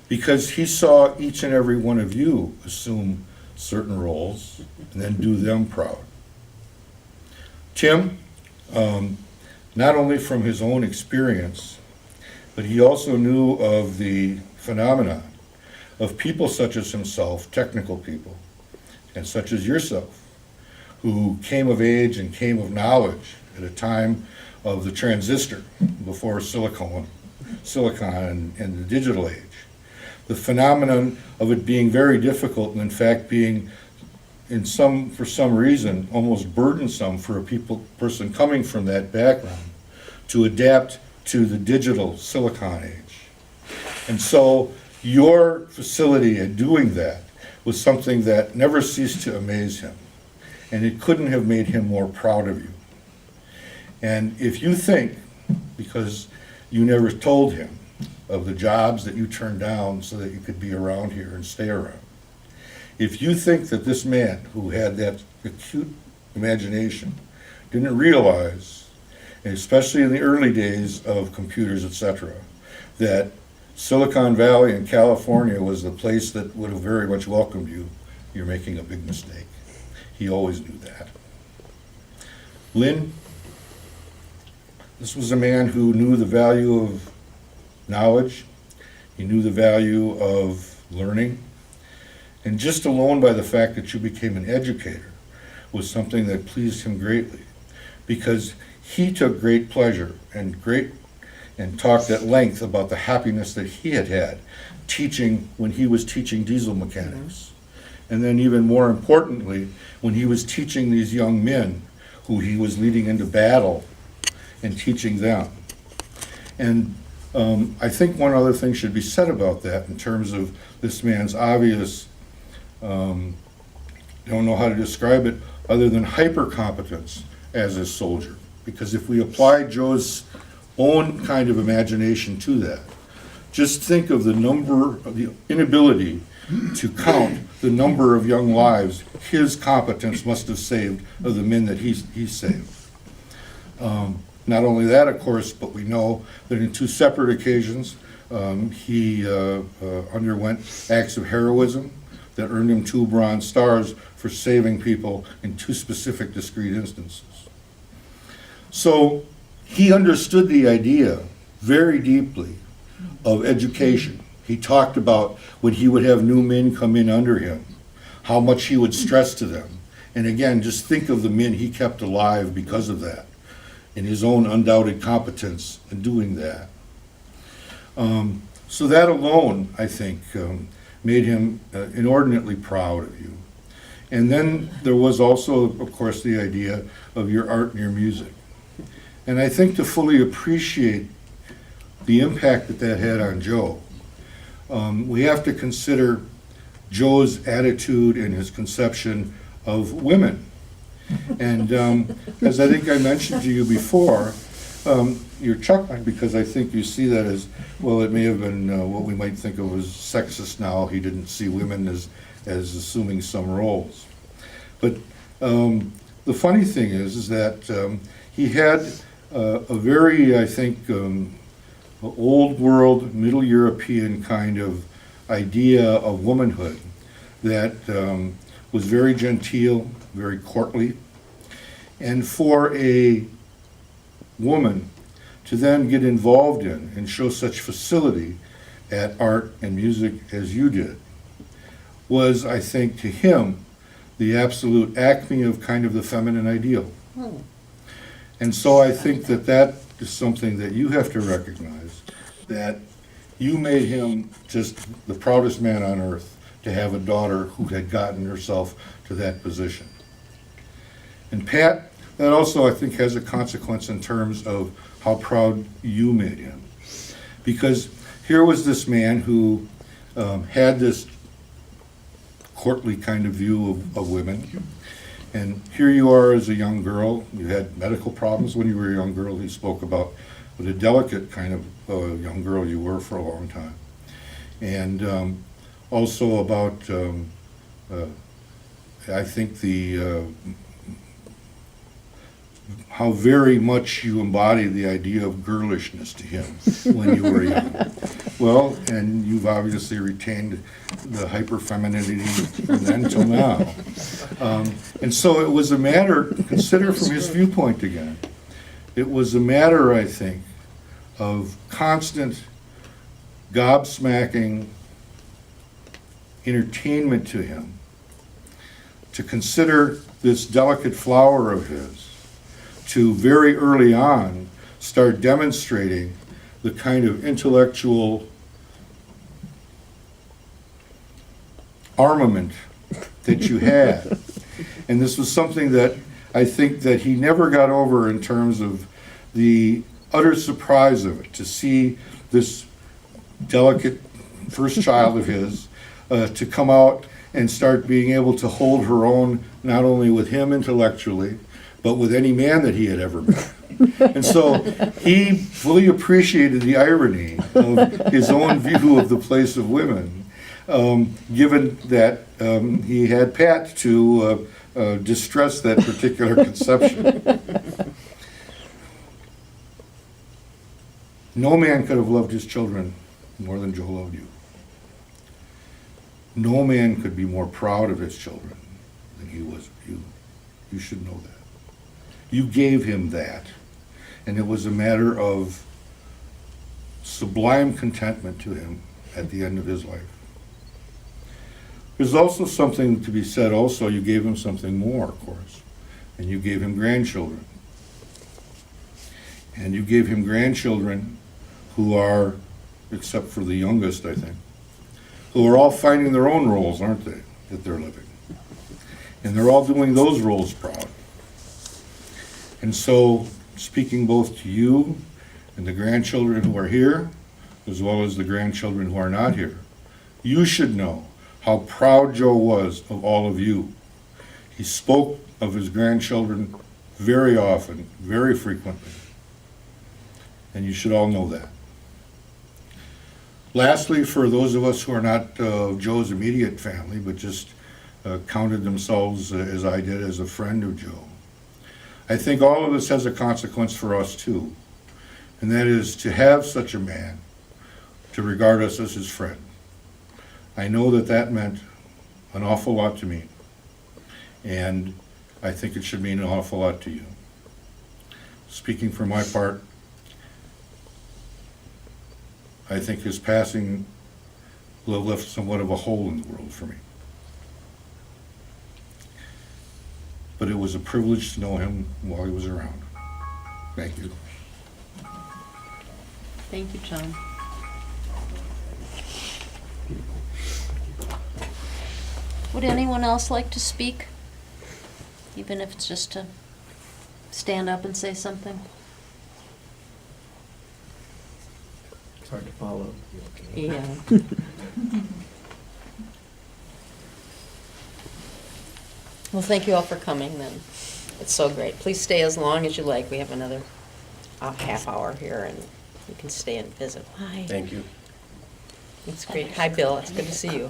because he saw each and every one of you assume certain roles and then do them proud. Tim, not only from his own experience, but he also knew of the phenomenon of people such as himself, technical people, and such as yourself, who came of age and came of knowledge at a time of the transistor before silicon and the digital age. The phenomenon of it being very difficult and in fact being for some reason, almost burdensome for a person coming from that background to adapt to the digital silicon age. And so your facility in doing that was something that never ceased to amaze him. And it couldn't have made him more proud of you. And if you think, because you never told him of the jobs that you turned down so that you could be around here and stay around, if you think that this man who had that acute imagination didn't realize, and especially in the early days of computers, etc., that Silicon Valley in California was the place that would have very much welcomed you, you're making a big mistake. He always knew that. Lynn, this was a man who knew the value of knowledge. He knew the value of learning. And just alone by the fact that you became an educator was something that pleased him greatly, because he took great pleasure and talked at length about the happiness that he had teaching when he was teaching diesel mechanics. And then even more importantly, when he was teaching these young men who he was leading into battle and teaching them. And I think one other thing should be said about that in terms of this man's obvious, I don't know how to describe it, other than hyper-competence as a soldier. Because if we apply Joe's own kind of imagination to that, just think of the inability to count the number of young lives his competence must have saved of the men that he saved. Not only that, of course, but we know that in two separate occasions he underwent acts of heroism that earned him 2 Bronze Stars for saving people in 2 specific discrete instances. So he understood the idea very deeply of education. He talked about when he would have new men come in under him, how much he would stress to them. And again, just think of the men he kept alive because of that, and his own undoubted competence in doing that. So that alone, I think, made him inordinately proud of you. And then there was also, of course, the idea of your art and your music. And I think to fully appreciate the impact that that had on Joe, we have to consider Joe's attitude and his conception of women. And as I think I mentioned to you before, you're chuckling because I think you see that as, well, it may have been what we might think of as sexist now. He didn't see women as assuming some roles. But the funny thing is that he had a very, I think, old world, Middle European kind of idea of womanhood that was very genteel, very courtly. And for a woman to then get involved in and show such facility at art and music as you did was, I think, to him, the absolute acme of kind of the feminine ideal. And so I think that that is something that you have to recognize, that you made him just the proudest man on earth to have a daughter who had gotten herself to that position. And Pat, that also I think has a consequence in terms of how proud you made him. Because here was this man who had this courtly kind of view of women. And here you are as a young girl. You had medical problems when you were a young girl. He spoke about what a delicate kind of young girl you were for a long time. And also about, how very much you embodied the idea of girlishness to him when you were young. Well, and you've obviously retained the hyper-femininity from then till now. And so it was a matter, consider from his viewpoint again, it was a matter, I think, of constant gobsmacking entertainment to him to consider this delicate flower of his, to very early on start demonstrating the kind of intellectual armament that you had. And this was something that I think that he never got over in terms of the utter surprise of it, to see this delicate first child of his to come out and start being able to hold her own, not only with him intellectually, but with any man that he had ever met. And so he fully appreciated the irony of his own view of the place of women, given that he had Pat to distress that particular conception. No man could have loved his children more than Joe loved you. No man could be more proud of his children than he was of you. You should know that. You gave him that, and it was a matter of sublime contentment to him at the end of his life. There's also something to be said also, you gave him something more, of course, and you gave him grandchildren. And you gave him grandchildren who are, except for the youngest, I think, who are all finding their own roles, aren't they, that they're living. And they're all doing those roles proud. And so, speaking both to you and the grandchildren who are here, as well as the grandchildren who are not here, you should know how proud Joe was of all of you. He spoke of his grandchildren very often, very frequently. And you should all know that. Lastly, for those of us who are not Joe's immediate family, but just counted themselves, as I did, as a friend of Joe, I think all of this has a consequence for us too. And that is to have such a man, to regard us as his friend. I know that that meant an awful lot to me. And I think it should mean an awful lot to you. Speaking for my part, I think his passing will have left somewhat of a hole in the world for me. But it was a privilege to know him while he was around. Thank you. Thank you, John. Would anyone else like to speak? Even if it's just to stand up and say something? It's hard to follow. Yeah. Well, thank you all for coming then. It's so great. Please stay as long as you like. We have another half hour here and you can stay and visit. Hi. Thank you. It's great. Hi, Bill. It's good to see you.